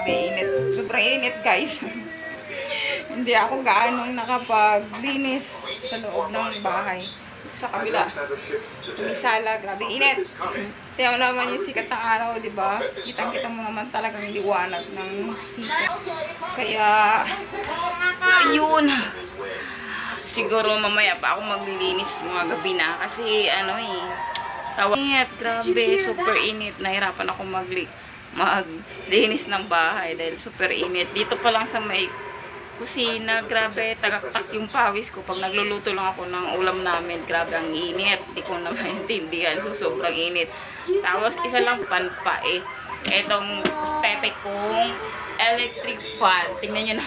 grabe init. Sobrang init, guys. Hindi ako gaano nakapaglinis sa loob ng bahay. Sa kabila, sa may sala, grabe init. Tiyan mo naman yung sikat ng araw, di ba? Kitang-kita mo naman talagang liwanag ng sikat. Kaya, ayun. Siguro mamaya pa ako maglinis mga gabi na. Kasi, ano init, grabe, super init. Nahirapan ako maglinis ng bahay dahil super init. Dito pa lang sa may kusina, grabe, tagaktak yung pawis ko pag nagluluto lang ako ng ulam namin. Grabe ang init, di ko na maintindihan, so sobrang init. Tapos isa lang panpa etong static kong electric fan, tingnan nyo na.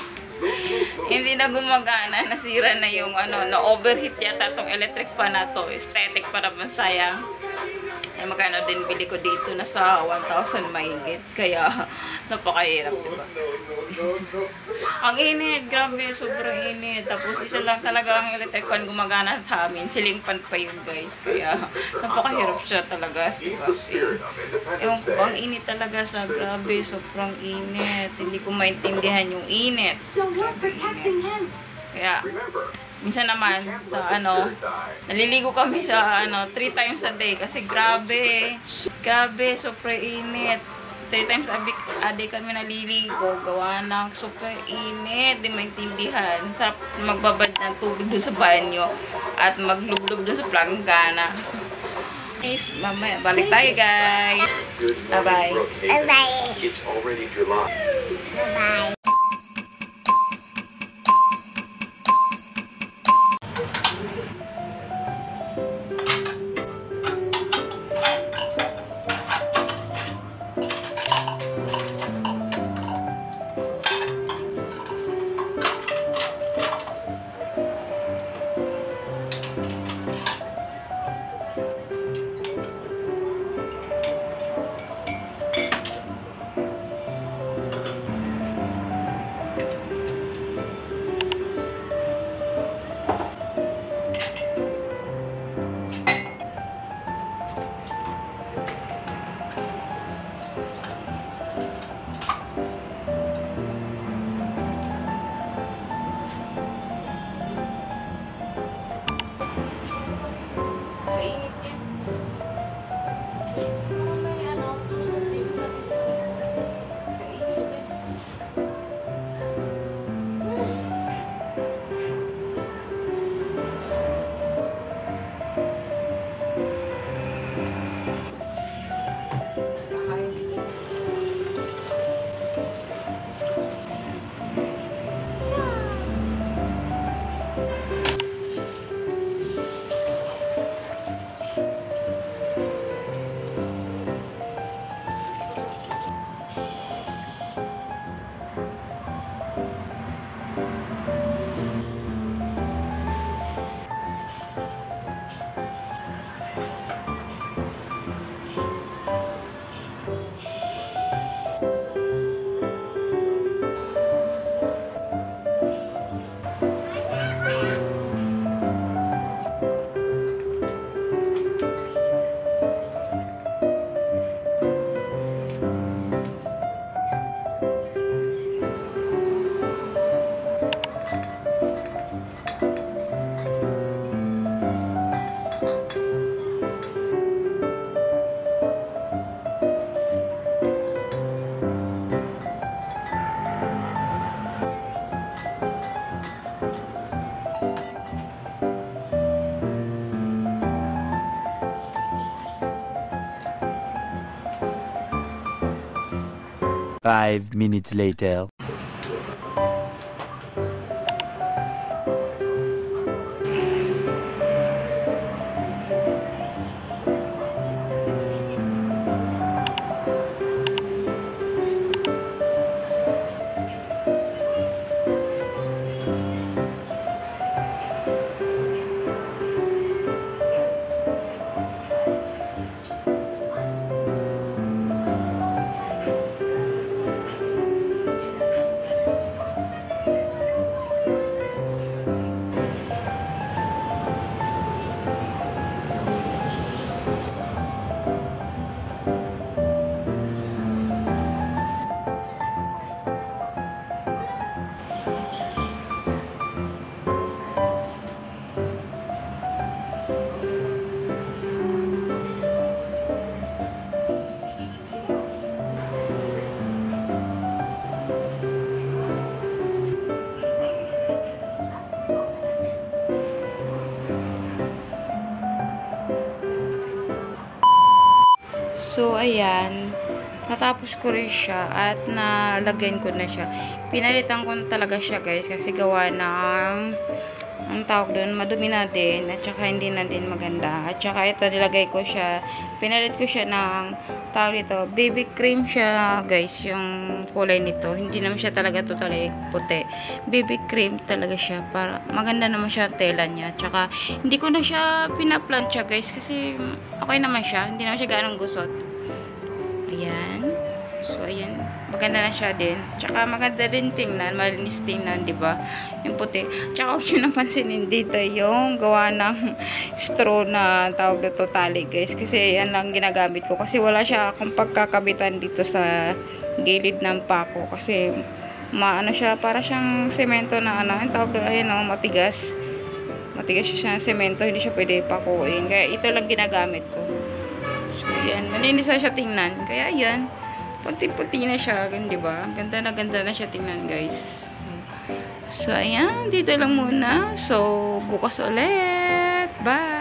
Hindi na gumagana, nasira na yung na-overheat yata tong electric fan na to. Static pa naman, sayang. Ay, magkano din bili ko dito, nasa 1,000 mahigit. Kaya, napakahirap, diba? Ang init, grabe, sobrang init. Tapos, isa lang talaga ang electric fan gumagana sa amin. Ceiling fan pa yun, guys. Kaya, napakahirap siya talaga. Diba? Ewan ko, ang init talaga sa grabe, sobrang init. Hindi ko maintindihan yung init. Grabe, init. Kaya, minsan naman, sa naliligo kami sa 3 times a day. Kasi grabe, super init. 3 times a day kami naliligo. Gawa ng super init. Di maintindihan. Sarap magbabad ng tubig doon sa banyo. At maglublog doon sa planggana. Guys, mamaya, balik tayo, guys. Bye-bye. Bye-bye. Bye-bye. Five minutes later. So, ayan. Natapos ko rin siya at nalagyan ko na siya. Pinalitan ko na talaga siya, guys, kasi gawa ng ang tawag doon, madumi na din at saka hindi na din maganda. At saka ito, nilagay ko siya, pinalit ko siya ng tawag dito, baby cream siya, guys, yung kulay nito. Hindi naman siya talaga totally puti. Baby cream talaga siya, para maganda naman siya tela niya. At saka hindi ko na siya pinaplansya, guys, kasi okay naman siya, hindi naman siya ganong gusot. Ayan. So, ayan. Maganda na siya din. Tsaka, maganda rin tingnan. Malinis tingnan, diba? Yung puti. Tsaka, huwag nyo napansinin dito yung gawa ng straw na tawag na totally, guys. Kasi, yan lang ginagamit ko. Kasi, wala siya akong pagkakabitan dito sa gilid ng pako. Kasi, maano siya, para siyang semento na ano. Yung tawag na, ayan, oh, matigas. Matigas siya ng semento. Hindi siya pwede pakuin. Kaya, ito lang ginagamit ko. So, yan. Malinis na siya tingnan. Kaya, yan. Puti-puti na siya, di ba? Ganda na siya tingnan, guys. So, ayan, dito lang muna. So, bukas ulit. Bye!